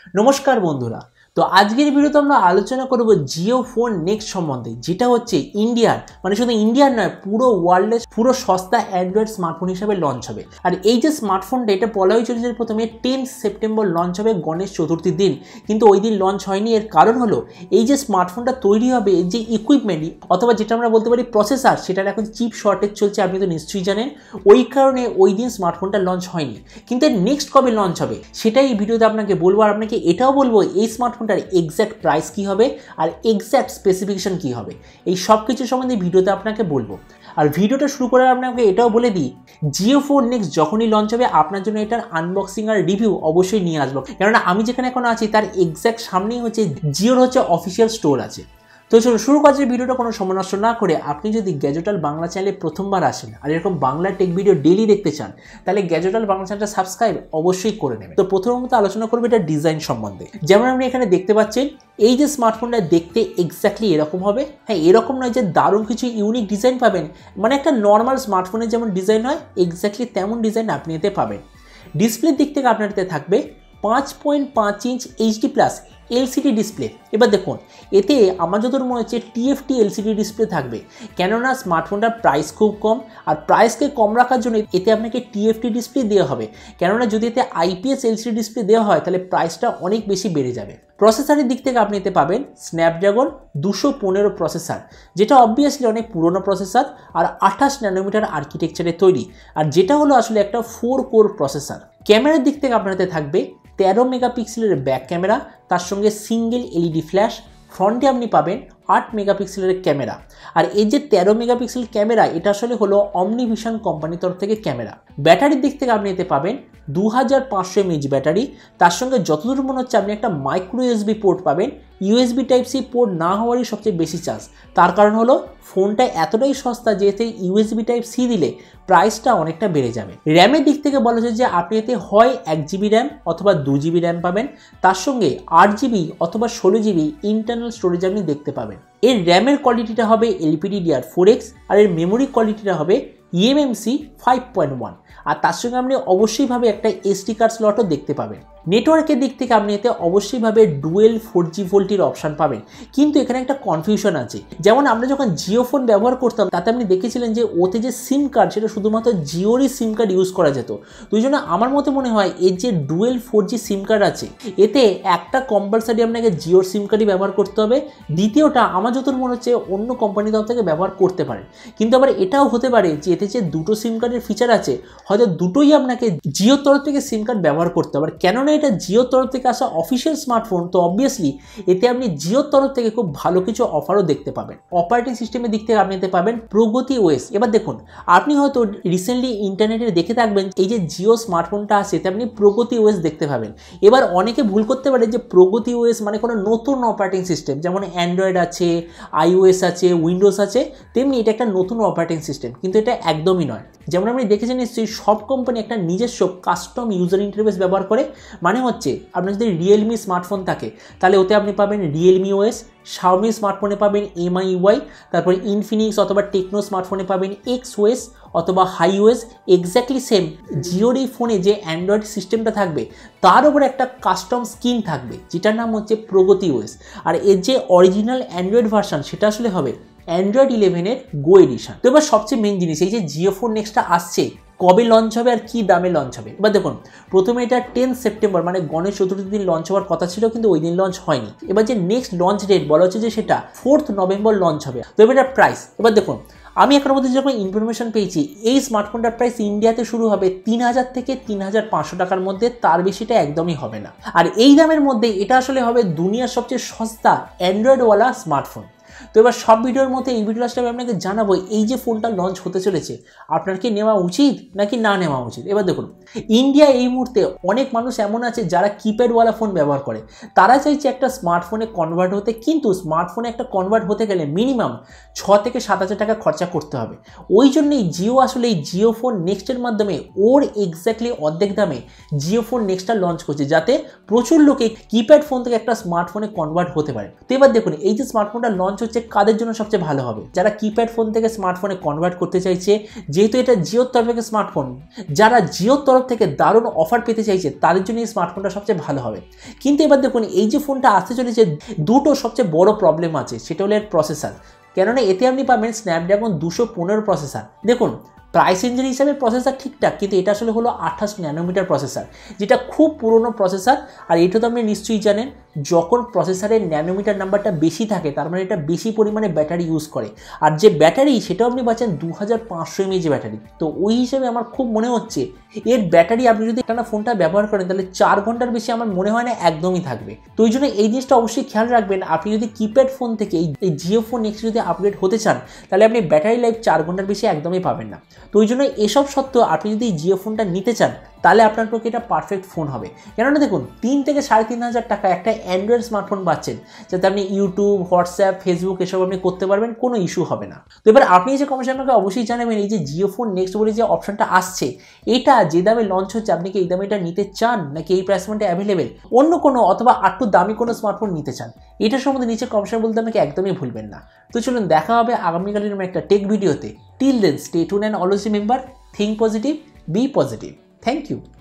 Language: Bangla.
নমস্কার বন্ধুরা। তো আজকের ভিডিওতে আমরা আলোচনা করব জিও ফোন নেক্সট সম্বন্ধে, যেটা হচ্ছে ইন্ডিয়ার মানে শুধু ইন্ডিয়ার নয় পুরো ওয়ার্ল্ডে পুরো সস্তা অ্যান্ড্রয়েড স্মার্টফোন হিসেবে লঞ্চ হবে। আর এই যে স্মার্টফোনটা এটা বলা হয়েছিল যে প্রথমে 10 সেপ্টেম্বর লঞ্চ হবে গণেশ চতুর্থীর দিন, কিন্তু ওই দিন লঞ্চ হয়নি। এর কারণ হলো এই যে স্মার্টফোনটা তৈরি হবে যে ইকুইপমেন্ট অথবা যেটা আমরা বলতে পারি প্রসেসর, সেটার এখন চিপ শর্টেজ চলছে, আপনি তো নিশ্চয়ই জানেন। ওই কারণে ওই দিন স্মার্টফোনটা লঞ্চ হয়নি। কিন্তু নেক্সট কবে লঞ্চ হবে সেটাই এই ভিডিওতে আপনাকে বলবো। আর আপনাকে এটাও বলবো এই স্মার্টফোনটার এক্স্যাক্ট প্রাইস কী হবে আর এক্স্যাক্ট স্পেসিফিকেশন কী হবে, এই সব কিছু সম্বন্ধে ভিডিওতে আপনাকে বলবো। আর ভিডিওটা শুরু করার আপনাকে এটাও বলে দিই, জিও ফোন নেক্সট যখনই লঞ্চ হবে আপনার জন্য এটার আনবক্সিং আর রিভিউ অবশ্যই নিয়ে আসবো, কেননা আমি যেখানে এখন আছি তার এক্স্যাক্ট সামনেই হচ্ছে জিওর অফিসিয়াল স্টোর আছে। তো চলো শুরু করার ভিডিওটা কোনো সময় নষ্ট না করে, আপনি যদি গ্যাজেটাল বাংলা চ্যানেলে প্রথমবার আসেন আর এরকম বাংলা টেক ভিডিও ডেইলি দেখতে চান, তাহলে গ্যাজেটাল বাংলা চ্যানেলটা সাবস্ক্রাইব অবশ্যই করে নেবেন। তো প্রথমত আলোচনা করবো এটা ডিজাইন সম্বন্ধে। যেমন আপনি এখানে দেখতে পাচ্ছেন এই যে স্মার্টফোনটা দেখতে এক্স্যাক্টলি এরকম হবে। হ্যাঁ, এরকম নয় যে দারুণ কিছু ইউনিক ডিজাইন পাবেন, মানে একটা নর্মাল স্মার্টফোনের যেমন ডিজাইন হয় এক্স্যাক্টলি তেমন ডিজাইন আপনি এতে পাবেন। ডিসপ্লের দিক থেকে আপনার এতে থাকবে 5.5 ইঞ্চ HD+ LCD ডিসপ্লে। এবার দেখুন এতে আমার যতদূর মনে হচ্ছে TFT LCD ডিসপ্লে থাকবে, কেননা স্মার্টফোনটার প্রাইস খুব কম। আর প্রাইসকে কম রাখার জন্য এতে আপনাকে TFT ডিসপ্লে দেওয়া হবে, কেননা যদি এতে IPS LCD ডিসপ্লে দেওয়া হয় তাহলে প্রাইসটা অনেক বেশি বেড়ে যাবে। প্রসেসরের দিক থেকে আপনি এতে পাবেন স্ন্যাপড্রাগন 215 প্রসেসর, যেটা অবভিয়াসলি অনেক পুরনো প্রসেসর আর 28 ন্যানোমিটার আর্কিটেকচারে তৈরি, আর যেটা হলো আসলে একটা 4 কোর প্রসেসর। ক্যামেরার দিক থেকে আপনার এতে থাকবে 13 মেগাপিক্সেলের ব্যাক ক্যামেরা, তার সঙ্গে সিঙ্গেল LED ফ্ল্যাশ। ফ্রন্টে আপনি পাবেন 8 মেগাপিক্সেলের ক্যামেরা। আর এই যে 13 মেগাপিক্সেল ক্যামেরা এটা আসলে হলো অমনিভিশন কোম্পানির তরফ থেকে ক্যামেরা। ব্যাটারির দিক থেকে আপনি এতে পাবেন 2500 mAh ব্যাটারি, তার সঙ্গে যতদূর মনে হচ্ছে আপনি একটা মাইক্রো USB পোর্ট পাবেন। USB Type-C পোর্ট না হওয়ারই সবচেয়ে বেশি চান্স, তার কারণ হলো ফোনটা এতটাই সস্তা যে এতে USB Type-C দিলে প্রাইসটা অনেকটা বেড়ে যাবে। র্যামের দিক থেকে বলা হচ্ছে যে আপনি এতে হয় 1GB র্যাম অথবা 2GB র্যাম পাবেন, তার সঙ্গে 8GB অথবা 16GB ইন্টারনাল স্টোরেজ আপনি দেখতে পাবেন। এর র্যামের কোয়ালিটিটা হবে LPDDR4X আর এর মেমোরি কোয়ালিটিটা হবে eMMC 5.1, আর তার সঙ্গে আপনি অবশ্যইভাবে একটা SD কার্ড স্লটও দেখতে পাবেন। নেটওয়ার্কের দিক থেকে আপনি এতে অবশ্যইভাবে ডুয়েল 4G ভোল্টের অপশান পাবেন, কিন্তু এখানে একটা কনফিউশন আছে। যেমন আমরা যখন জিও ফোন ব্যবহার করতাম তাতে আপনি দেখেছিলেন যে ওতে যে সিম কার্ড সেটা শুধুমাত্র জিওরই সিম কার্ড ইউজ করা যেত। তো এই জন্য আমার মতে মনে হয় এর যে ডুয়েল 4G সিম কার্ড আছে এতে একটা কম্পালসারি আপনাকে জিওর সিম কার্ডই ব্যবহার করতে হবে, দ্বিতীয়টা আমার যতদূর মনে হচ্ছে অন্য কোম্পানির তরফ থেকে ব্যবহার করতে পারেন। কিন্তু আবার এটাও হতে পারে যে এতে যে দুটো সিম কার্ডের ফিচার আছে হয়তো দুটোই আপনাকে জিওর তরফ থেকে সিম কার্ড ব্যবহার করতে হবে, কেননা এটা জিওর তরফ থেকে আসা অফিসিয়াল স্মার্টফোন। তো অবভিয়াসলি এতে আপনি জিওর তরফ থেকে খুব ভালো কিছু অফারও দেখতে পাবেন। অপারেটিং সিস্টেমের দিক থেকে আপনি এতে পাবেন প্রগতি OS। এবার দেখুন আপনি হয়তো রিসেন্টলি ইন্টারনেটে দেখে থাকবেন এই যে জিও স্মার্টফোনটা আছে এতে আপনি প্রগতি OS দেখতে পাবেন। এবার অনেকে ভুল করতে পারে যে প্রগতি OS মানে কোনো নতুন অপারেটিং সিস্টেম, যেমন অ্যান্ড্রয়েড আছে, iOS আছে, উইন্ডোজ আছে, তেমনি এটা একটা নতুন অপারেটিং সিস্টেম, কিন্তু এটা একদমই নয়। যেমন আপনি দেখেছেন নিশ্চয়ই সব কোম্পানি একটা নিজস্ব কাস্টম ইউজার ইন্টারফেস ব্যবহার করে, মানে হচ্ছে আপনার যদি রিয়েলমি স্মার্টফোন থাকে তাহলে ওতে আপনি পাবেন রিয়েলমি OS, শাওমি স্মার্টফোনে পাবেন MIUI, তারপর ইনফিনিক্স অথবা টেকনো স্মার্টফোনে পাবেন XOS অথবা HiOS। এক্স্যাক্টলি সেম জিওর এই ফোনে যে অ্যান্ড্রয়েড সিস্টেমটা থাকবে তার উপরে একটা কাস্টম স্কিন থাকবে যেটার নাম হচ্ছে প্রগতি OS। আর এর যে অরিজিনাল অ্যান্ড্রয়েড ভার্সন সেটা আসলে হবে অ্যান্ড্রয়েড 11-এর গো এডিশন। তো এবার সবচেয়ে মেন জিনিস এই যে জিও ফোন নেক্সটটা আসছে কবে লঞ্চ হবে আর কি দামে লঞ্চ হবে। এবার দেখুন প্রথমে এটা 10 সেপ্টেম্বর মানে গণেশ চতুর্থীর দিন লঞ্চ হওয়ার কথা ছিল, কিন্তু ওই দিন লঞ্চ হয়নি। এবার যে নেক্সট লঞ্চ ডেট বলা হচ্ছে যে সেটা 4 নভেম্বর লঞ্চ হবে। তো এবার এটা প্রাইস, এবার দেখুন আমি এখনো মধ্যে যখন ইনফরমেশন পেয়েছি এই স্মার্টফোনটার প্রাইস ইন্ডিয়াতে শুরু হবে 3000 থেকে 3500 টাকার মধ্যে, তার বেশিটা একদমই হবে না। আর এই দামের মধ্যে এটা আসলে হবে দুনিয়ার সবচেয়ে সস্তা অ্যান্ড্রয়েডওয়ালা স্মার্টফোন। তো এবার সব ভিডিওর মধ্যে এই ভিডিওটা আমি আপনাকে জানাবো এই যে ফোনটা লঞ্চ হতে চলেছে আপনার কি নেওয়া উচিত নাকি না নেওয়া উচিত। এবার দেখুন ইন্ডিয়া এই মুহূর্তে অনেক মানুষ এমন আছে যারা কিপ্যাডওয়ালা ফোন ব্যবহার করে, তারা চাইছে একটা স্মার্টফোনে কনভার্ট হতে, কিন্তু স্মার্টফোনে একটা কনভার্ট হতে গেলে মিনিমাম 6 থেকে 7,000 টাকা খরচা করতে হবে। ওই জন্যই জিও আসলে এই জিও ফোন নেক্সটের মাধ্যমে ওর এক্স্যাক্টলি অর্ধেক দামে জিও ফোন নেক্সটটা লঞ্চ করছে, যাতে প্রচুর লোকে কিপ্যাড ফোন থেকে একটা স্মার্টফোনে কনভার্ট হতে পারে। তো এবার দেখুন এই যে স্মার্টফোনটা লঞ্চ হচ্ছে কাদের জন্য সবচেয়ে ভালো হবে? যারা কিপ্যাড ফোন থেকে স্মার্টফোনে কনভার্ট করতে চাইছে, যেহেতু এটা জিওর তরফ থেকে স্মার্টফোন, যারা জিওর তরফ থেকে দারুণ অফার পেতে চাইছে তাদের জন্য এই স্মার্টফোনটা সবচেয়ে ভালো হবে। কিন্তু এবার দেখুন এই যে ফোনটা আসতে চলেছে, দুটো সবচেয়ে বড় প্রবলেম আছে, সেটা হলো এর প্রসেসর। কেননা এতে আপনি পাবেন স্ন্যাপড্রাগন 215 প্রসেসর। দেখুন প্রাইস রেঞ্জের হিসাবে প্রসেসর ঠিকঠাক, কিন্তু এটা আসলে হলো 28 ন্যানোমিটার প্রসেসর, যেটা খুব পুরনো প্রসেসর। আর এটা তো আপনি নিশ্চয়ই জানেন, যখন প্রসেসরের ন্যানোমিটার নাম্বারটা বেশি থাকে তার মানে এটা বেশি পরিমাণে ব্যাটারি ইউজ করে। আর যে ব্যাটারি সেটাও আপনি পাচ্ছেন 2500 mAh ব্যাটারি। তো ওই হিসেবে আমার খুব মনে হচ্ছে এর ব্যাটারি আপনি যদি একটা ফোনটা ব্যবহার করেন তাহলে 4 ঘন্টার বেশি আমার মনে হয় না একদমই থাকবে। তো ওই জন্য এই জিনিসটা অবশ্যই খেয়াল রাখবেন, আপনি যদি কিপ্যাড ফোন থেকে এই জিওফোন নেক্সট যদি আপগ্রেড হতে চান তাহলে আপনি ব্যাটারি লাইফ 4 ঘন্টার বেশি একদমই পাবেন না। তো ওই জন্য এসব সত্ত্বেও আপনি যদি এই জিও ফোনটা নিতে চান তাহলে আপনার পক্ষে এটা পারফেক্ট ফোন হবে। কেননা দেখুন 3 থেকে 3,500 টাকা একটা অ্যান্ড্রয়েড স্মার্টফোন পাচ্ছেন, যাতে আপনি ইউটিউব, হোয়াটসঅ্যাপ, ফেসবুক এসব আপনি করতে পারবেন, কোনো ইস্যু হবে না। তো এবার আপনি যে কমেন্টে আমাকে অবশ্যই জানাবেন এই যে জিওফোন নেক্সট বলে যে অপশনটা আসছে, এটা যে দামে লঞ্চ হচ্ছে আপনি কি এই দামে এটা নিতে চান, নাকি এই প্রাইস পয়েন্টে অ্যাভেলেবেল অন্য কোনো অথবা একটু দামি কোনো স্মার্টফোন নিতে চান? এটা সম্বন্ধে নিচে কমেন্টে বলতে আমাকে একদমই ভুলবেন না। তো চলুন দেখা হবে আগামীকালের একটা টেক ভিডিওতে। Till then stay tuned and always remember, think positive, be positive. Thank you.